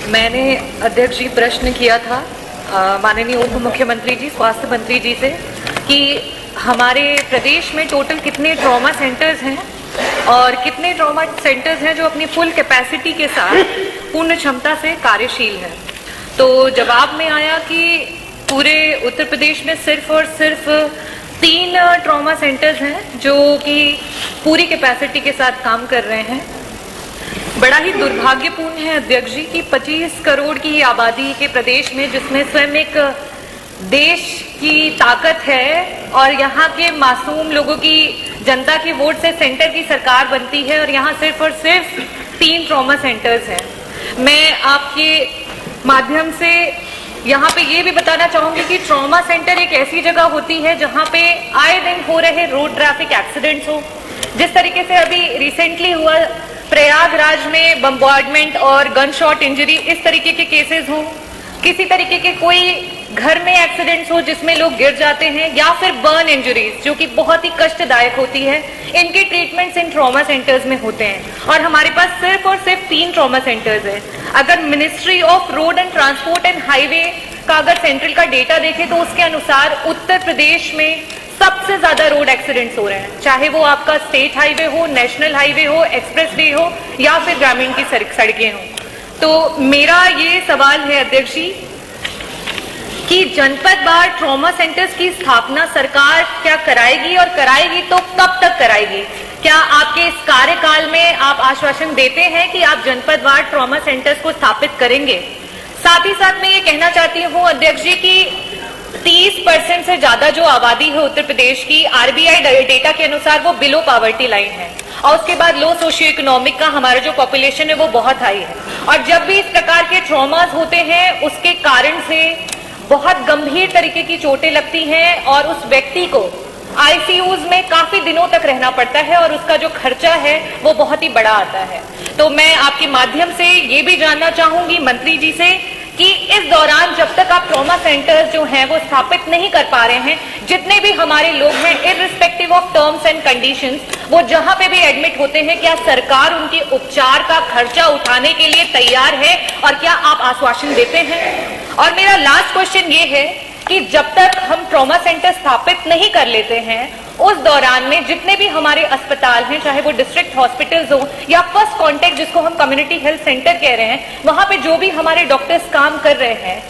मैंने अध्यक्ष जी प्रश्न किया था माननीय उप मुख्यमंत्री जी, स्वास्थ्य मंत्री जी से कि हमारे प्रदेश में टोटल कितने ट्रॉमा सेंटर्स हैं और कितने ट्रॉमा सेंटर्स हैं जो अपनी फुल कैपेसिटी के साथ पूर्ण क्षमता से कार्यशील हैं। तो जवाब में आया कि पूरे उत्तर प्रदेश में सिर्फ और सिर्फ 3 ट्रॉमा सेंटर्स हैं जो कि पूरी कैपेसिटी के साथ काम कर रहे हैं। बड़ा ही दुर्भाग्यपूर्ण है अध्यक्ष जी कि 25 करोड़ की आबादी के प्रदेश में, जिसमें स्वयं एक देश की ताकत है और यहाँ के मासूम लोगों की, जनता के वोट से सेंटर की सरकार बनती है, और यहाँ सिर्फ और सिर्फ 3 ट्रॉमा सेंटर्स हैं। मैं आपके माध्यम से यहाँ पे ये भी बताना चाहूंगी कि ट्रॉमा सेंटर एक ऐसी जगह होती है जहाँ पे आए दिन हो रहे रोड ट्रैफिक एक्सीडेंट्स हो, जिस तरीके से अभी रिसेंटली हुआ प्रयागराज में बम्बार्डमेंट और गन शॉट इंजरी, इस तरीके के केसेस हो, किसी तरीके के कोई घर में एक्सीडेंट्स हो जिसमें लोग गिर जाते हैं, या फिर बर्न इंजरीज जो कि बहुत ही कष्टदायक होती है, इनके ट्रीटमेंट्स इन ट्रॉमा सेंटर्स में होते हैं। और हमारे पास सिर्फ और सिर्फ 3 ट्रॉमा सेंटर्स हैं। अगर ministry of road and transport and highway का अगर सेंट्रल का डेटा देखें तो उसके अनुसार उत्तर प्रदेश में सबसे ज्यादा रोड एक्सीडेंट्स हो रहे हैं, चाहे वो आपका स्टेट हाईवे हो, नेशनल हाईवे हो, एक्सप्रेसवे हो, या फिर ग्रामीण की सड़कें हो। तो मेरा ये सवाल है अध्यक्ष जी कि जनपद वार ट्रॉमा सेंटर्स की स्थापना सरकार क्या कराएगी, और कराएगी तो कब तक कराएगी? क्या आपके इस कार्यकाल में आप आश्वासन देते हैं कि आप जनपद वार ट्रॉमा सेंटर्स को स्थापित करेंगे? साथ ही साथ मैं ये कहना चाहती हूँ अध्यक्ष जी कि 30% से ज्यादा जो आबादी है उत्तर प्रदेश की, आरबीआई डेटा के अनुसार वो बिलो पॉवर्टी लाइन है, और उसके बाद लो सोशियो इकोनॉमिक का हमारा जो पॉपुलेशन है वो बहुत हाई है। और जब भी इस प्रकार के ट्रॉमास होते हैं उसके कारण से बहुत गंभीर तरीके की चोटें लगती हैं और उस व्यक्ति को आईसीयूज में काफी दिनों तक रहना पड़ता है, और उसका जो खर्चा है वो बहुत ही बड़ा आता है। तो मैं आपके माध्यम से ये भी जानना चाहूंगी मंत्री जी से कि इस दौरान जब तक आप ट्रॉमा सेंटर्स जो हैं वो स्थापित नहीं कर पा रहे हैं, जितने भी हमारे लोग हैं irrespective of terms and conditions, वो जहां पे भी एडमिट होते हैं, क्या सरकार उनके उपचार का खर्चा उठाने के लिए तैयार है, और क्या आप आश्वासन देते हैं? और मेरा लास्ट क्वेश्चन ये है कि जब तक हम ट्रॉमा सेंटर स्थापित नहीं कर लेते हैं, उस दौरान में जितने भी हमारे अस्पताल हैं, चाहे वो डिस्ट्रिक्ट हॉस्पिटल्स हो या फर्स्ट कांटेक्ट जिसको हम कम्युनिटी हेल्थ सेंटर कह रहे हैं, वहां पे जो भी हमारे डॉक्टर्स काम कर रहे हैं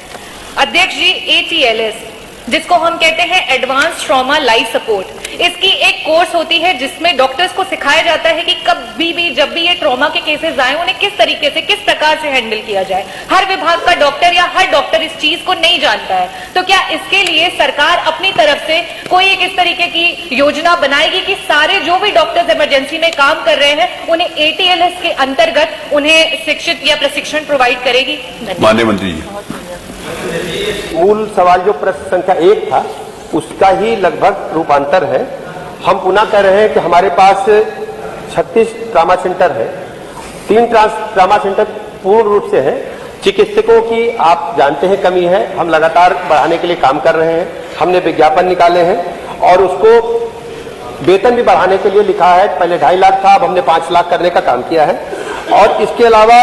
अध्यक्ष जी, ATLS जिसको हम कहते हैं एडवांस ट्रॉमा लाइफ सपोर्ट, इसकी एक कोर्स होती है जिसमें डॉक्टर्स को सिखाया जाता है कि कभी भी जब भी ये ट्रॉमा के केसेस आए उन्हें किस तरीके से, किस प्रकार से हैंडल किया जाए। हर विभाग का डॉक्टर या हर डॉक्टर इस चीज को नहीं जानता है। तो क्या इसके लिए सरकार अपनी तरफ से कोई एक इस तरीके की योजना बनाएगी कि सारे जो भी डॉक्टर्स इमरजेंसी में काम कर रहे हैं उन्हें ATLS के अंतर्गत उन्हें शिक्षित या प्रशिक्षण प्रोवाइड करेगी? माननीय मंत्री जी, मूल सवाल जो प्रश्न संख्या 1 था उसका ही लगभग रूपांतर है। हम पुनः कह रहे हैं कि हमारे पास 36 ट्रामा सेंटर है, 3 ट्रामा सेंटर पूर्ण रूप से हैं। चिकित्सकों की आप जानते हैं कमी है, हम लगातार बढ़ाने के लिए काम कर रहे हैं। हमने विज्ञापन निकाले हैं और उसको वेतन भी बढ़ाने के लिए लिखा है। पहले 2.5 लाख था, अब हमने 5 लाख करने का काम किया है। और इसके अलावा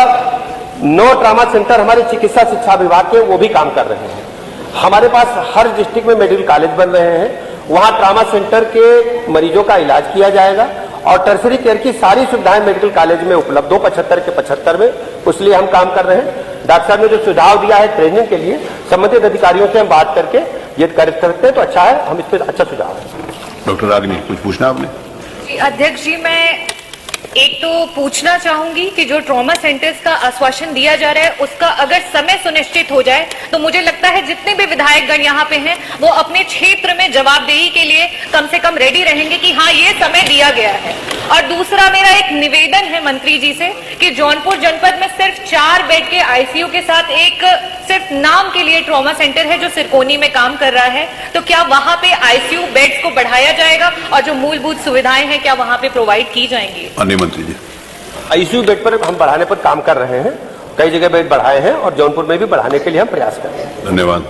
9 ट्रामा सेंटर हमारे चिकित्सा शिक्षा विभाग के वो भी काम कर रहे हैं। हमारे पास हर डिस्ट्रिक्ट में मेडिकल कॉलेज बन रहे हैं, वहां ट्रामा सेंटर के मरीजों का इलाज किया जाएगा, और टर्सरी केयर की सारी सुविधाएं मेडिकल कॉलेज में उपलब्ध हो 75 के 75 में। उसलिए हम काम कर रहे हैं। डॉक्टर साहब ने जो सुझाव दिया है ट्रेनिंग के लिए, संबंधित अधिकारियों से हम बात करके ये कर सकते हैं तो अच्छा है, हम इस पर अच्छा सुझाव है। डॉक्टर रागिनी, कुछ पूछना आपने? जी अध्यक्ष जी, मैं एक तो पूछना चाहूंगी कि जो ट्रॉमा सेंटर्स का आश्वासन दिया जा रहा है उसका अगर समय सुनिश्चित हो जाए तो मुझे लगता है जितने भी विधायकगण यहाँ पे हैं वो अपने क्षेत्र में जवाबदेही के लिए कम से कम रेडी रहेंगे कि हाँ ये समय दिया गया है। और दूसरा मेरा एक निवेदन है मंत्री जी से कि जौनपुर जनपद में सिर्फ 4 बेड के आईसीयू के साथ एक सिर्फ नाम के लिए ट्रॉमा सेंटर है जो सिरकोनी में काम कर रहा है, तो क्या वहां पे आईसीयू बेड्स को बढ़ाया जाएगा और जो मूलभूत सुविधाएं हैं क्या वहां पे प्रोवाइड की जाएंगी? मंत्री जी, आईसीयू बेड पर हम बढ़ाने पर काम कर रहे हैं, कई जगह बेड बढ़ाए हैं और जौनपुर में भी बढ़ाने के लिए हम प्रयास कर रहे हैं। धन्यवाद।